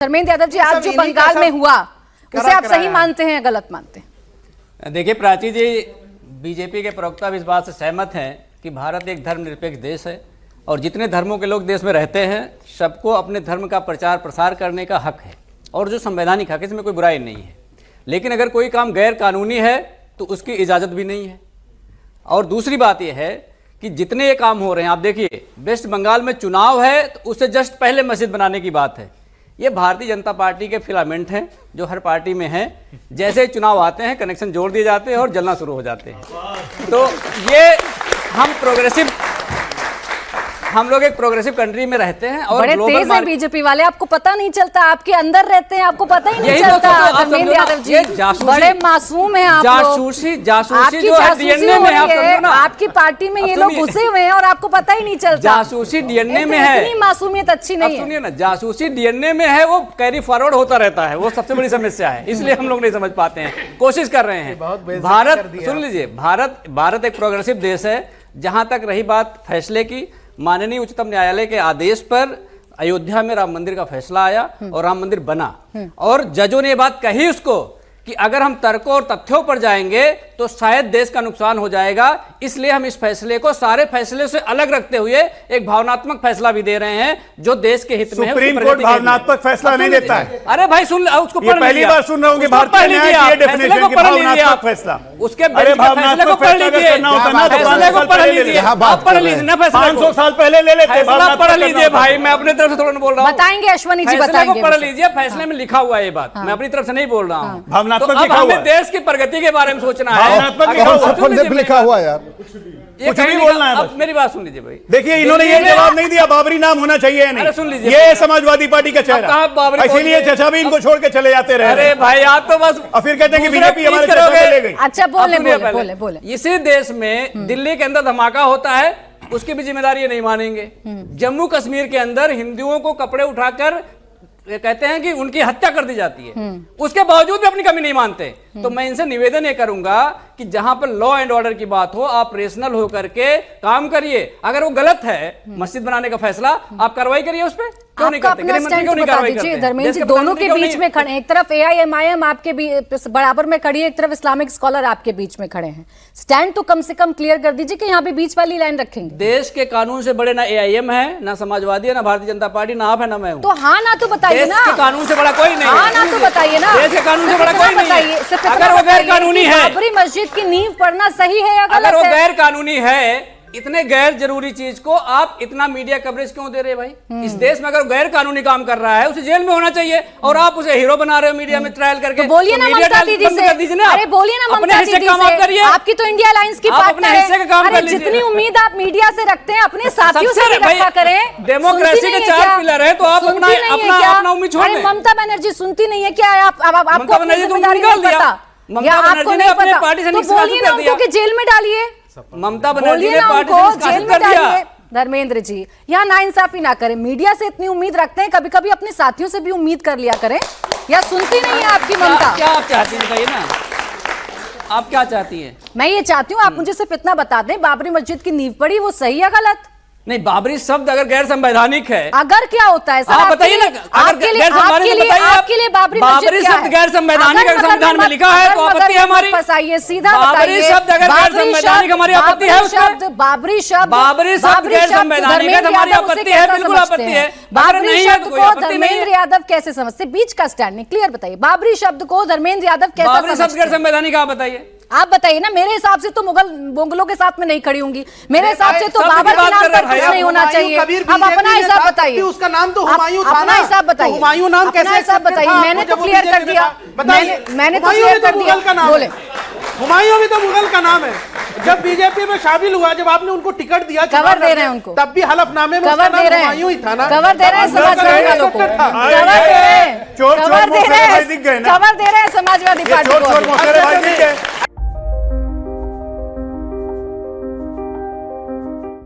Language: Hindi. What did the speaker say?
धर्मेंद्र यादव जी, आज जो बंगाल में हुआ उसे आप सही मानते हैं या गलत मानते हैं? देखिए प्राची जी, बीजेपी के प्रवक्ता भी इस बात से सहमत हैं कि भारत एक धर्मनिरपेक्ष देश है और जितने धर्मों के लोग देश में रहते हैं सबको अपने धर्म का प्रचार प्रसार करने का हक है और जो संवैधानिक हक है, इसमें कोई बुराई नहीं है। लेकिन अगर कोई काम गैर कानूनी है तो उसकी इजाज़त भी नहीं है। और दूसरी बात यह है कि जितने ये काम हो रहे हैं, आप देखिए वेस्ट बंगाल में चुनाव है तो उससे जस्ट पहले मस्जिद बनाने की बात है। ये भारतीय जनता पार्टी के फिलामेंट हैं जो हर पार्टी में हैं। जैसे चुनाव आते हैं कनेक्शन जोड़ दिए जाते हैं और जलना शुरू हो जाते हैं। तो ये हम लोग एक प्रोग्रेसिव कंट्री में रहते हैं और बड़े तेज हैं बीजेपी वाले, आपको पता नहीं चलता, आपके अंदर रहते हैं, आपको पता ही नहीं चलता। धर्मेंद्र यादव जी बड़े मासूम हैं आप लोग। जासूसी जो है डीएनए में है, आपकी पार्टी में ये लोग घुसे हुए हैं और आपको पता ही नहीं चलता। जासूसी डीएनए में है, इतनी मासूमियत अच्छी नहीं है। सुनिए ना, जासूसी डीएनए में है, वो कैरी फॉरवर्ड होता रहता है, वो सबसे बड़ी समस्या है, इसलिए हम लोग नहीं समझ पाते हैं। कोशिश कर रहे हैं। भारत, सुन लीजिए, भारत एक प्रोग्रेसिव देश है। जहां तक रही बात फैसले की, माननीय उच्चतम न्यायालय के आदेश पर अयोध्या में राम मंदिर का फैसला आया और राम मंदिर बना। और जजों ने ये बात कही उसको कि अगर हम तर्कों और तथ्यों पर जाएंगे तो शायद देश का नुकसान हो जाएगा, इसलिए हम इस फैसले को सारे फैसले से अलग रखते हुए एक भावनात्मक फैसला भी दे रहे हैं जो देश के हित में है। सुप्रीम कोर्ट भावनात्मक फैसला नहीं देता है। अरे भाई सुन, उसको पहली बार सुन रहा हूं कि भारतीय न्याय की डेफिनेशन की भावनात्मक फैसला। उसके भावनात्मक फैसला अगर करना होता ना तो फैसले को पढ़ लीजिए, आप पढ़ लीजिए ना, 500 साल पहले ले लेते। पढ़ लीजिए भाई, मैं अपनी तरफ से थोड़ा बोल रहा हूँ, बताएंगे अश्वनी जी, बताएंगे। पढ़ लीजिए, फैसले में लिखा हुआ है ये बात, मैं अपनी तरफ से नहीं बोल रहा हूँ। भावनात्मक लिखा हुआ है, देश की प्रगति के बारे में सोचना है। लिखा हुआ है यार, कुछ भी बोलना है। अब मेरी बात सुन लीजिए भाई। देखिए इन्होंने ये जवाब नहीं दिया बाबरी नाम होना चाहिए या नहीं। सुन लीजिए, ये समाजवादी पार्टी का चेहरा, इसीलिए चचा भी इनको छोड़ के चले जाते रहे। अरे भाई आप तो बस, और फिर कहते हैं कि बीजेपी हमारे चचा को ले गई। अच्छा बोले। इसी देश में दिल्ली के अंदर धमाका होता है, उसकी भी जिम्मेदारी नहीं मानेंगे। जम्मू कश्मीर के अंदर हिंदुओं को कपड़े उठाकर कहते हैं कि उनकी हत्या कर दी जाती है, उसके बावजूद भी अपनी कमी नहीं मानते। तो मैं इनसे निवेदन ये करूंगा कि जहां पर लॉ एंड ऑर्डर की बात हो, आप रेशनल होकर के काम करिए। अगर वो गलत है मस्जिद बनाने का फैसला, आप कार्रवाई करिए उस पर। क्यों नहीं करते? गृहमंत्री क्यों नहीं कार्रवाई करते? धर्मेंद्र जी दोनों के बीच में खड़े, एक तरफ एआईएमआईएम आपके बराबर में खड़ी है, एक तरफ इस्लामिक स्कॉलर आपके बीच में खड़े हैं। स्टैंड तो कम से कम क्लियर कर दीजिए कि यहाँ पे बीच वाली लाइन रखेंगे। देश के कानून से बड़े ना एआईएम है, ना समाजवादी है, ना भारतीय जनता पार्टी, ना आप है, ना मैं हूँ। तो हाँ ना तो बताइए ना, कानून से बड़ा कोई नहीं। हाँ ना तो बताइए ना, देश के कानून से बड़ा कोई नहीं। अगर वो गैर कानूनी है, बाबरी मस्जिद की नींव पड़ना सही है या गलत है? अगर वो गैर कानूनी है, इतने गैर जरूरी चीज को आप इतना मीडिया कवरेज क्यों दे रहे भाई? इस देश में अगर गैर कानूनी काम कर रहा है उसे जेल में होना चाहिए और आप उसे हीरो बना रहे हो मीडिया में ट्रायल करके। तो बोलिए ना ममता दीदी से, अरे बोलिए ना ममता दीदी से, आपकी तो इंडिया अलायंस की पार्टनर है। अरे जितनी उम्मीद आप मीडिया से रखते हैं अपने साथियों से भी रखा करें। डेमोक्रेसी के 4 पिलर है, तो आप अपना उम्मीद छोड़िए। ममता बनर्जी सुनती नहीं है क्या? आपको अपनी जिम्मेदारी नहीं पता या आपको नहीं पता? तो बोलिए ना उनको कि जेल में डालिए। ममता बनर्जी ने पार्टी से निष्कासित कर दिया। धर्मेंद्र जी यहाँ नाइंसाफी ना करें, मीडिया से इतनी उम्मीद रखते हैं, कभी कभी अपने साथियों से भी उम्मीद कर लिया करें। या सुनती नहीं है आपकी ममता? क्या आप चाहती हैं बताइए ना, आप क्या चाहती हैं? मैं ये चाहती हूँ आप मुझे सिर्फ इतना बता दें, बाबरी मस्जिद की नींव पड़ी वो सही है गलत? नहीं, बाबरी शब्द अगर गैर संवैधानिक है, अगर क्या होता है आप बताइए ना। आपके लिए बाबरी शब्द गैर संवैधानिक अगर संविधान में लिखा है तो आपत्ति है हमारी। फंसाइए, सीधा बाबरी शब्द अगर गैर संवैधानिक, हमारी आपत्ति है उसमें। बाबरी शब्द गैर संवैधानिक है, हमारी आपत्ति है, बिल्कुल आपत्ति है। बाबरी शब्द को धर्मेंद्र यादव कैसे समझते? बीच का स्टैंड नहीं, क्लियर बताइए। बाबरी शब्द को धर्मेंद्र यादव कैसे समझते? बाबरी शब्द गैर संवैधानिक आप बताइए। आप बताइए ना। मेरे हिसाब से तो मुगलों के साथ में नहीं खड़ी होंगी, मेरे हिसाब से तो बाबर के नाम पर कुछ नहीं होना चाहिए। अब अपना हिसाब बताइए, उसका नाम तो हुमायूं था ना। अपना हिसाब बताइए, हुमायूं नाम कैसे? हिसाब बताइए। मैंने तो क्लियर कर दिया, मैंने तो क्लियर कर दिया। बोले हुमायूं भी तो मुगल का नाम है। जब बीजेपी में शामिल हुआ, जब आपने उनको टिकट दिया, कवर दे रहे हैं उनको, तब भी हलफनामे में कवर दे रहे हैं, हुमायूं ही था ना। कवर दे रहे हैं समाजवादी वालों को, कवर दे रहे हैं समाजवादी पार्टी को।